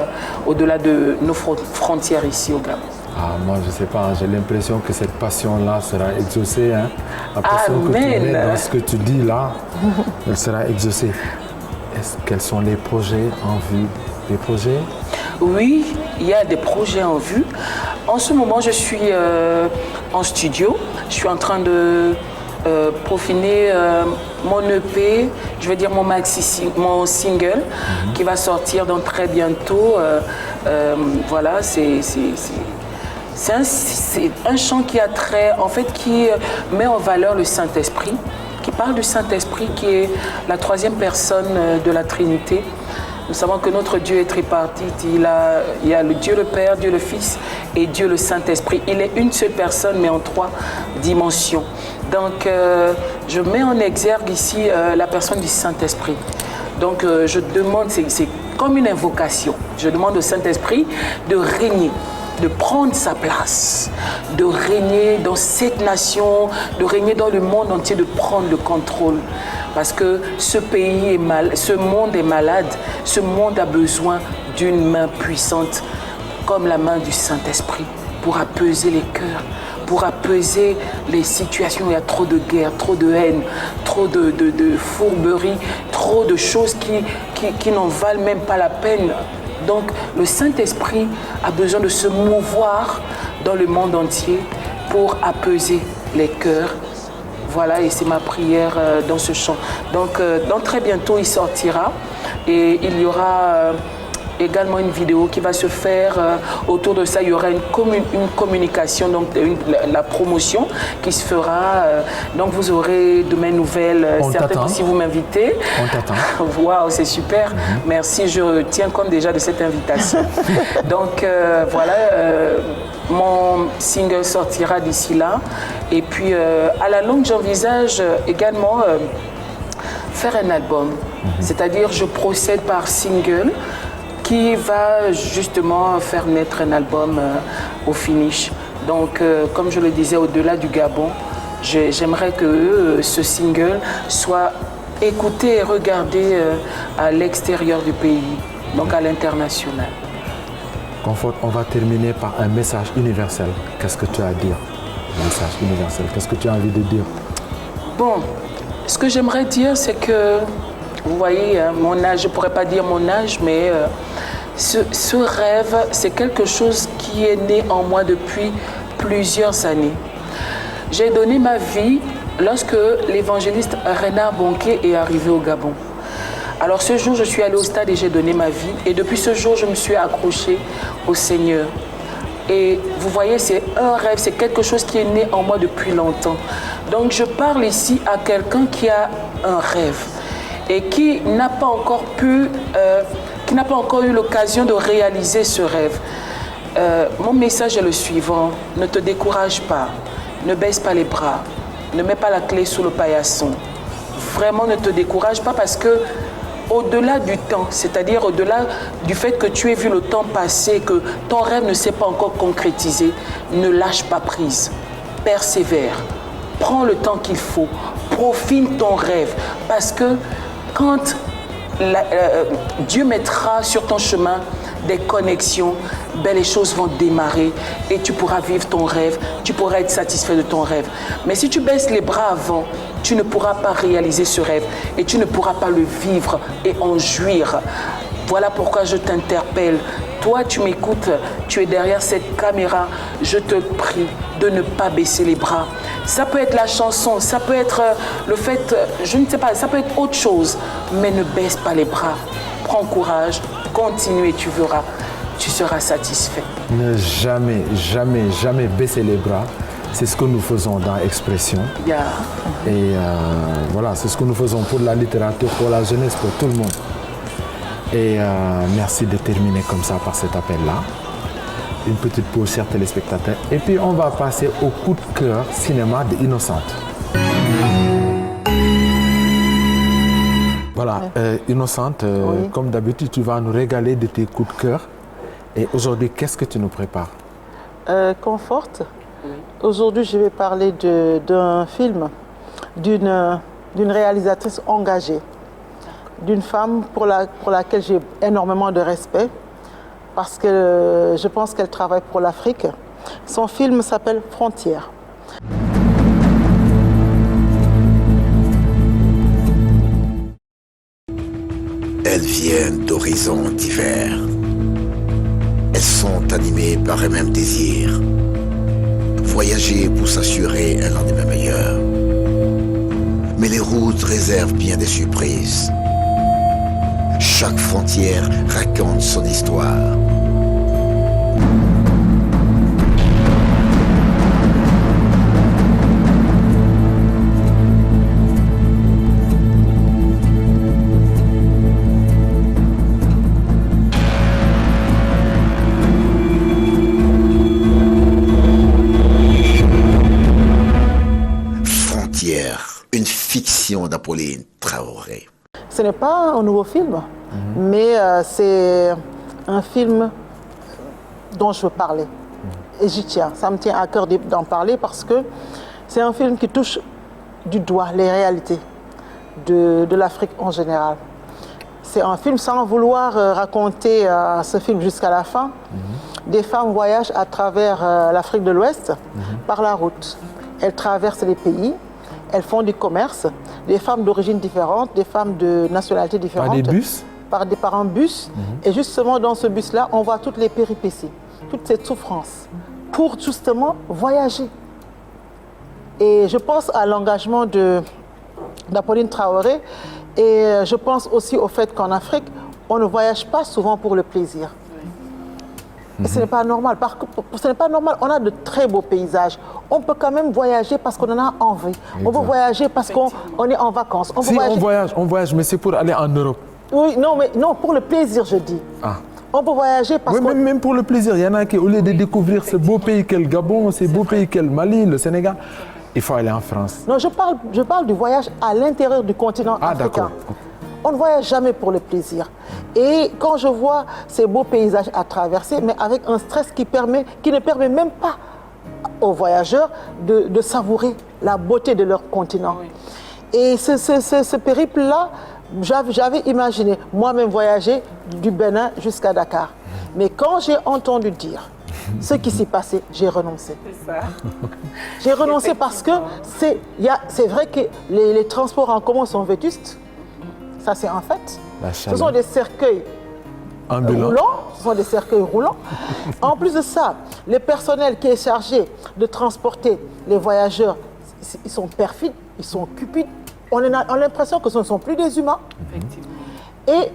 au-delà de nos frontières ici au Gabon. Ah, moi, je ne sais pas, j'ai l'impression que cette passion-là sera exaucée. Hein. La passion que tu mets dans ce que tu dis là, elle sera exaucée. Quels sont les projets en vue? Des projets? Oui, il y a des projets en vue. En ce moment, je suis en studio. Je suis en train de peaufiner mon EP, je veux dire mon single qui va sortir donc très bientôt. Voilà, c'est un chant qui a trait, en fait, qui met en valeur le Saint-Esprit, qui parle du Saint-Esprit qui est la troisième personne de la Trinité. Nous savons que notre Dieu est tripartite. Il y a le Dieu le Père, Dieu le Fils et Dieu le Saint-Esprit. Il est une seule personne, mais en 3 dimensions. Donc, je mets en exergue ici la personne du Saint-Esprit. Donc, je demande, c'est comme une invocation. Je demande au Saint-Esprit de régner, de prendre sa place, de régner dans cette nation, de régner dans le monde entier, de prendre le contrôle. Parce que ce pays est mal, ce monde est malade, ce monde a besoin d'une main puissante, comme la main du Saint-Esprit, pour apaiser les cœurs, pour apaiser les situations où il y a trop de guerre, trop de haine, trop de fourberie, trop de choses qui n'en valent même pas la peine. Donc le Saint-Esprit a besoin de se mouvoir dans le monde entier pour apaiser les cœurs. Voilà, et c'est ma prière dans ce chant. Donc, dans très bientôt, il sortira et il y aura également une vidéo qui va se faire autour de ça. Il y aura une communication, donc la promotion qui se fera. Donc, vous aurez de mes nouvelles, certaines si vous m'invitez. On t'attend. Waouh, c'est super. Merci, je tiens compte déjà de cette invitation. Donc, voilà. Mon single sortira d'ici là. Et puis, à la longue, j'envisage également faire un album. C'est-à-dire, je procède par single qui va justement faire naître un album au finish. Donc, comme je le disais, au-delà du Gabon, j'aimerais que ce single soit écouté et regardé à l'extérieur du pays, donc à l'international. Comfort, on va terminer par un message universel. Qu'est-ce que tu as à dire? Un message universel. Qu'est-ce que tu as envie de dire? Bon, ce que j'aimerais dire, c'est que, vous voyez, mon âge, je ne pourrais pas dire mon âge, mais ce rêve, c'est quelque chose qui est né en moi depuis plusieurs années. J'ai donné ma vie lorsque l'évangéliste Renard Bonquet est arrivé au Gabon. Alors ce jour, je suis allée au stade et j'ai donné ma vie. Et depuis ce jour, je me suis accrochée au Seigneur. Et vous voyez, c'est un rêve, c'est quelque chose qui est né en moi depuis longtemps. Donc je parle ici à quelqu'un qui a un rêve et qui n'a pas encore eu l'occasion de réaliser ce rêve. Mon message est le suivant: ne te décourage pas, ne baisse pas les bras, ne mets pas la clé sous le paillasson. Vraiment, ne te décourage pas parce que au-delà du temps, c'est-à-dire au-delà du fait que tu aies vu le temps passer, que ton rêve ne s'est pas encore concrétisé, ne lâche pas prise, persévère, prends le temps qu'il faut, profite ton rêve, parce que quand Dieu mettra sur ton chemin des connexions, les choses vont démarrer et tu pourras vivre ton rêve, tu pourras être satisfait de ton rêve. Mais si tu baisses les bras avant, tu ne pourras pas réaliser ce rêve et tu ne pourras pas le vivre et en jouir. Voilà pourquoi je t'interpelle. Toi, tu m'écoutes, tu es derrière cette caméra. Je te prie de ne pas baisser les bras. Ça peut être la chanson, ça peut être le fait, je ne sais pas, ça peut être autre chose. Mais ne baisse pas les bras. Prends courage, continue et tu verras. Tu seras satisfait. Ne jamais, jamais, jamais baisser les bras. C'est ce que nous faisons dans Expression. Yeah. Et voilà, c'est ce que nous faisons pour la littérature, pour la jeunesse, pour tout le monde. Et merci de terminer comme ça par cet appel-là. Une petite pause, chers téléspectateurs. Et puis on va passer au coup de cœur cinéma d'Innocente. Voilà, Innocente, Oui. comme d'habitude, tu vas nous régaler de tes coups de cœur. Et aujourd'hui, qu'est-ce que tu nous prépares? Comfort. Aujourd'hui, je vais parler d'un film, d'une réalisatrice engagée, d'une femme pour laquelle j'ai énormément de respect, parce que je pense qu'elle travaille pour l'Afrique. Son film s'appelle Frontières. Elles viennent d'horizons divers. Elles sont animées par un même désir. Voyager pour s'assurer un lendemain meilleur. Mais les routes réservent bien des surprises. Chaque frontière raconte son histoire. Une fiction d'Apolline Traoré. Ce n'est pas un nouveau film, mais c'est un film dont je veux parler. Et j'y tiens. Ça me tient à cœur d'en parler parce que c'est un film qui touche du doigt les réalités de l'Afrique en général. C'est un film sans vouloir raconter ce film jusqu'à la fin. Des femmes voyagent à travers l'Afrique de l'Ouest par la route. Elles traversent les pays. Elles font du commerce, des femmes d'origine différentes, des femmes de nationalités différentes. Par des bus? Par un bus. Et justement, dans ce bus-là, on voit toutes les péripéties, toute cette souffrance, pour justement voyager. Et je pense à l'engagement d'Apolline Traoré, et je pense aussi au fait qu'en Afrique, on ne voyage pas souvent pour le plaisir. Et ce n'est pas normal. Ce n'est pas normal. On a de très beaux paysages. On peut quand même voyager parce qu'on en a envie. On peut voyager parce qu'on est en vacances. On voyage, mais c'est pour aller en Europe. Oui, non, pour le plaisir, je dis. Ah. On peut voyager parce que... Même pour le plaisir, il y en a qui, au lieu de découvrir ce beau pays qu'est le Gabon, ce beau pays qu'est le Mali, le Sénégal, il faut aller en France. Non, je parle du voyage à l'intérieur du continent africain. On ne voyage jamais pour le plaisir. Et quand je vois ces beaux paysages à traverser, mais avec un stress qui ne permet même pas aux voyageurs de savourer la beauté de leur continent. Oui. Et ce périple-là, j'avais imaginé moi-même voyager du Bénin jusqu'à Dakar. Mais quand j'ai entendu dire ce qui s'est passé, j'ai renoncé. C'est ça. J'ai renoncé parce que c'est vrai que les transports en commun sont vétustes. Ça, c'est un fait. Ce sont des cercueils roulants. Ce sont des cercueils roulants. En plus de ça, le personnel qui est chargé de transporter les voyageurs, ils sont perfides, ils sont cupides. On a l'impression que ce ne sont plus des humains. Effectivement. Et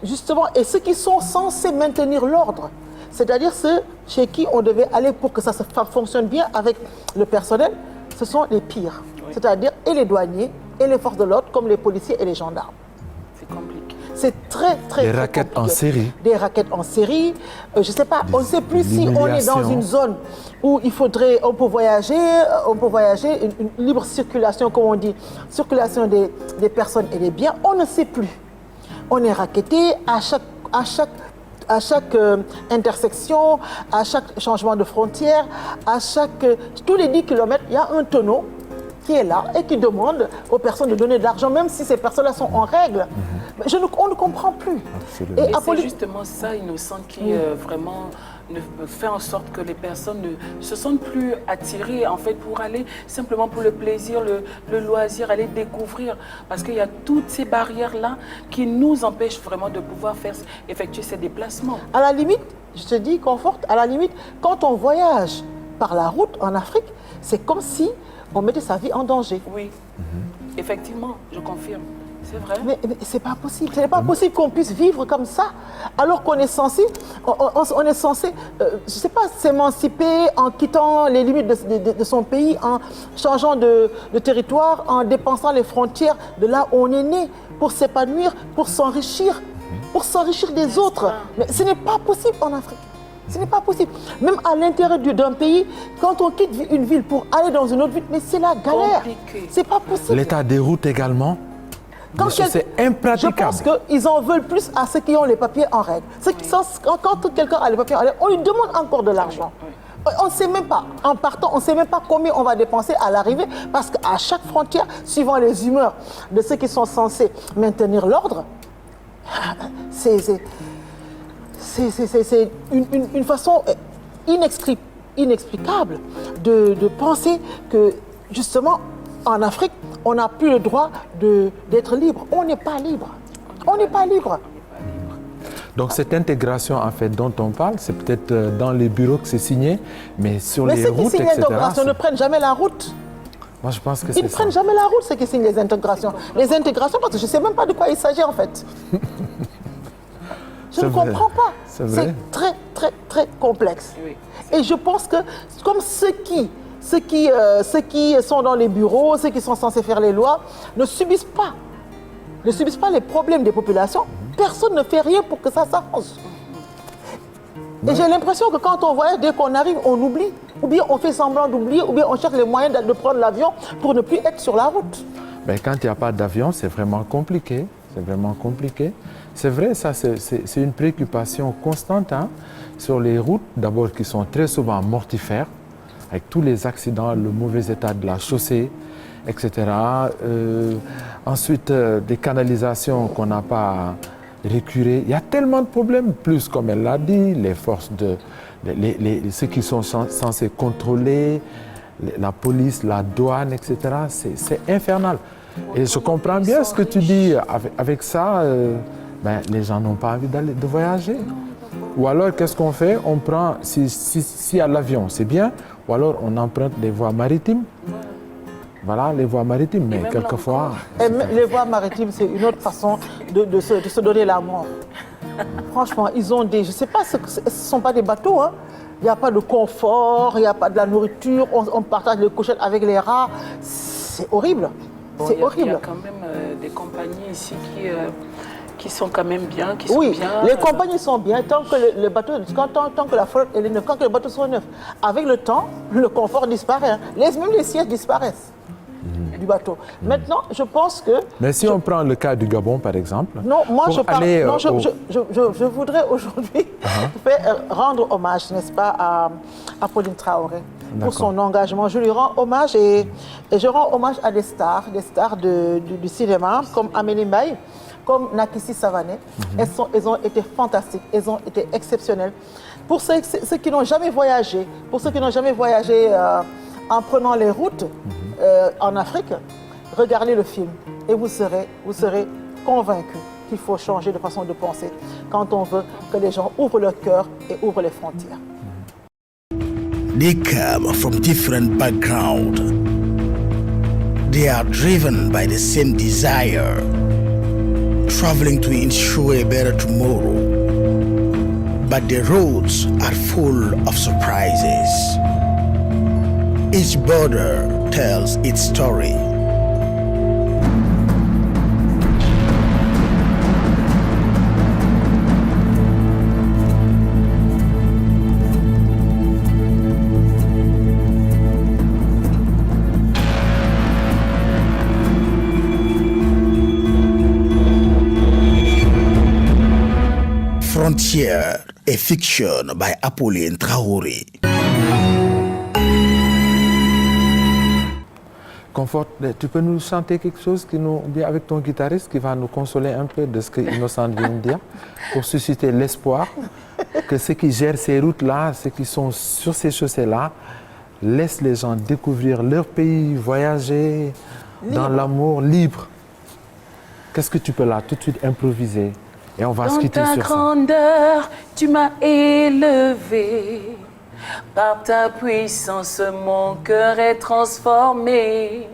justement, ceux qui sont censés maintenir l'ordre, c'est-à-dire ceux chez qui on devait aller pour que ça fonctionne bien avec le personnel, ce sont les pires. Oui. C'est-à-dire et les douaniers et les forces de l'ordre, comme les policiers et les gendarmes. Compliqué. C'est très Des raquettes en série. Des raquettes en série. Je ne sais pas, on ne sait plus si on est dans une zone où on peut voyager, une libre circulation, comme on dit, circulation des personnes et des biens, on ne sait plus. On est raquetté à chaque intersection, à chaque changement de frontière, tous les 10 km, il y a un tonneau qui est là et qui demande aux personnes de donner de l'argent, même si ces personnes-là sont en règle. Mais on ne comprend plus. Absolument. Et c'est justement ça, Innocente, qui vraiment fait en sorte que les personnes ne se sentent plus attirées en fait pour aller simplement pour le plaisir, le loisir, aller découvrir. Parce qu'il y a toutes ces barrières-là qui nous empêchent vraiment de pouvoir effectuer ces déplacements. À la limite, je te dis, Conforte, à la limite, quand on voyage par la route en Afrique, c'est comme si on mettait sa vie en danger. Oui, effectivement, je confirme. C'est vrai. Mais c'est pas possible. Ce n'est pas possible qu'on puisse vivre comme ça, alors qu'on est censé, je sais pas, s'émanciper en quittant les limites de son pays, en changeant de territoire, en dépensant les frontières de là où on est né, pour s'épanouir, pour s'enrichir des autres. Mais ce n'est pas possible en Afrique. Ce n'est pas possible. Même à l'intérieur d'un pays, quand on quitte une ville pour aller dans une autre ville, mais c'est la galère. C'est pas possible. L'état des routes également. C'est impraticable. Je pense qu'ils en veulent plus à ceux qui ont les papiers en règle. Quand quelqu'un a les papiers en règle, on lui demande encore de l'argent. On ne sait même pas, en partant, on ne sait même pas combien on va dépenser à l'arrivée, parce qu'à chaque frontière, suivant les humeurs de ceux qui sont censés maintenir l'ordre, c'est une façon inexplicable de penser que, justement, en Afrique, on n'a plus le droit d'être libre. On n'est pas libre. On n'est pas libre. Donc cette intégration en fait dont on parle, c'est peut-être dans les bureaux que c'est signé, mais sur les routes, etc. Mais ceux qui signent l'intégration ne prennent jamais la route. Moi, je pense que c'est ça. Ils ne prennent jamais la route, ceux qui signent les intégrations. Les intégrations, parce que je ne sais même pas de quoi il s'agit en fait. Je ne comprends pas. C'est très, très, très complexe. Oui. Et je pense que comme ceux qui sont dans les bureaux, ceux qui sont censés faire les lois, ne subissent pas les problèmes des populations, personne ne fait rien pour que ça s'arrange. Et j'ai l'impression que quand on voyage, dès qu'on arrive, on oublie. Ou bien on fait semblant d'oublier, ou bien on cherche les moyens de prendre l'avion pour ne plus être sur la route. Ben, quand il n'y a pas d'avion, c'est vraiment compliqué. C'est vraiment compliqué. C'est vrai, ça, c'est une préoccupation constante sur les routes, d'abord qui sont très souvent mortifères, avec tous les accidents, le mauvais état de la chaussée, etc. Ensuite, des canalisations qu'on n'a pas récurées. Il y a tellement de problèmes, plus comme elle l'a dit, les forces ceux qui sont censés contrôler, la police, la douane, etc. C'est infernal. Et je comprends bien ce que tu dis. Avec ça, les gens n'ont pas envie de voyager. Ou alors, qu'est-ce qu'on fait? On prend, s'il y a l'avion, c'est bien. Ou alors, on emprunte des voies maritimes. Voilà, les voies maritimes. Mais quelquefois... les voies maritimes, c'est une autre façon de se donner la mort. Franchement, ils ont des... Je ne sais pas, ce ne sont pas des bateaux. Hein. Il n'y a pas de confort, il n'y a pas de la nourriture. On partage les couchettes avec les rats. C'est horrible. C'est horrible. Il y a quand même des compagnies ici qui sont quand même bien, qui sont bien. Oui, les compagnies sont bien tant que le bateau, tant que la flotte est neuve, tant que le bateau soit neuf. Avec le temps, le confort disparaît. Hein. Même les sièges disparaissent du bateau. Maintenant, je pense que... Mais si on prend le cas du Gabon, par exemple... Non, moi, je voudrais aujourd'hui rendre hommage, n'est-ce pas, à Pauline Traoré. Pour son engagement. Je lui rends hommage et je rends hommage à des stars du cinéma, comme Amélie Mbaye, comme Nakissi Savané. Elles ont été fantastiques, elles ont été exceptionnelles. Pour ceux qui n'ont jamais voyagé, en prenant les routes en Afrique, regardez le film et vous serez convaincus qu'il faut changer de façon de penser quand on veut que les gens ouvrent leur cœur et ouvrent les frontières. They come from different backgrounds. They are driven by the same desire, traveling to ensure a better tomorrow. But the roads are full of surprises. Each border tells its story. Frontier, a fiction by Apolline Traoré. Confort, tu peux nous chanter quelque chose bien avec ton guitariste qui va nous consoler un peu de ce que Innocente vient de dire, pour susciter l'espoir que ceux qui gèrent ces routes-là, ceux qui sont sur ces chaussées-là, laissent les gens découvrir leur pays, voyager dans l'amour libre. Qu'est-ce que tu peux là tout de suite improviser? Et on va se quitter sur ça. Dans ta grandeur, tu m'as élevé. Par ta puissance, mon cœur est transformé.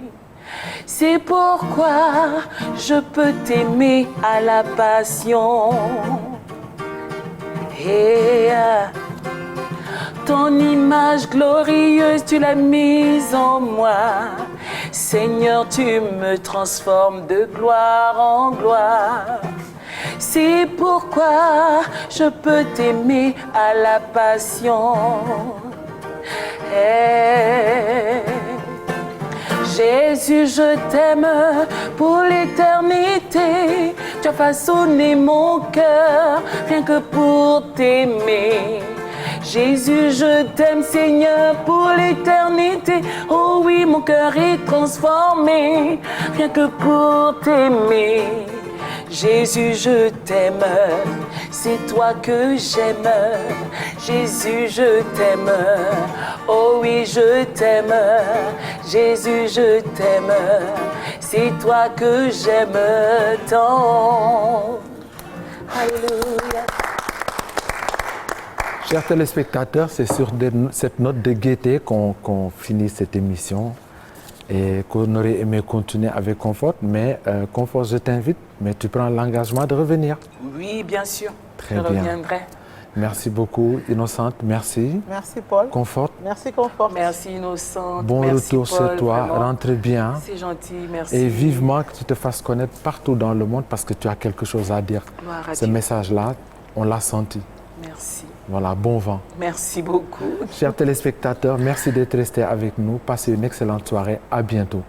C'est pourquoi je peux t'aimer à la passion. Et ton image glorieuse, tu l'as mise en moi. Seigneur, tu me transformes de gloire en gloire. C'est pourquoi je peux t'aimer à la passion. Jésus, je t'aime pour l'éternité. Tu as façonné mon cœur rien que pour t'aimer. Jésus, je t'aime, Seigneur, pour l'éternité. Oh oui, mon cœur est transformé rien que pour t'aimer. Jésus, je t'aime, c'est toi que j'aime. Jésus, je t'aime, oh oui, je t'aime. Jésus, je t'aime, c'est toi que j'aime tant. Alléluia. Chers téléspectateurs, c'est sur cette note de gaieté qu'on finit cette émission et qu'on aurait aimé continuer avec Confort. Mais Confort, je t'invite, mais tu prends l'engagement de revenir. Oui, bien sûr. Très je bien. reviendrai. Merci beaucoup, Innocente. Merci. Merci, Paul. Confort. Merci, Confort. Merci, Innocente. Bon merci, retour Paul, chez toi. vraiment. Rentre bien. C'est gentil, merci. Et vivement que tu te fasses connaître partout dans le monde parce que tu as quelque chose à dire. Gloire à Ce Dieu. message-là, on l'a senti. Merci. Voilà, bon vent. Merci beaucoup. Chers téléspectateurs, merci d'être restés avec nous. Passez une excellente soirée. À bientôt.